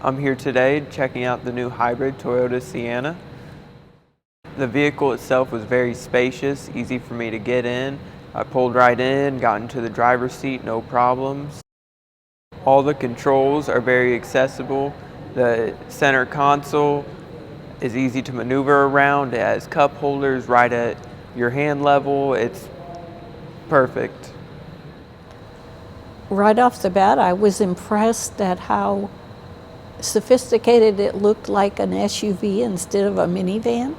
I'm here today checking out the new hybrid Toyota Sienna. The vehicle itself was very spacious, easy for me to get in. I pulled right in, got into the driver's seat, no problems. All the controls are very accessible. The center console is easy to maneuver around. It has cup holders right at your hand level. It's perfect. Right off the bat, I was impressed at how sophisticated it looked, like an SUV instead of a minivan.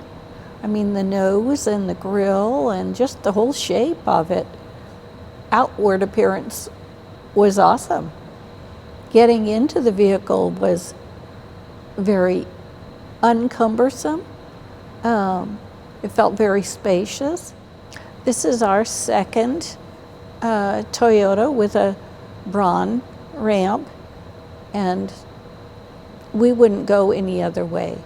I mean, the nose and the grille and just the whole shape of it. Outward appearance was awesome. Getting into the vehicle was very uncumbersome. It felt very spacious. This is our second Toyota with a Braun ramp, and we wouldn't go any other way.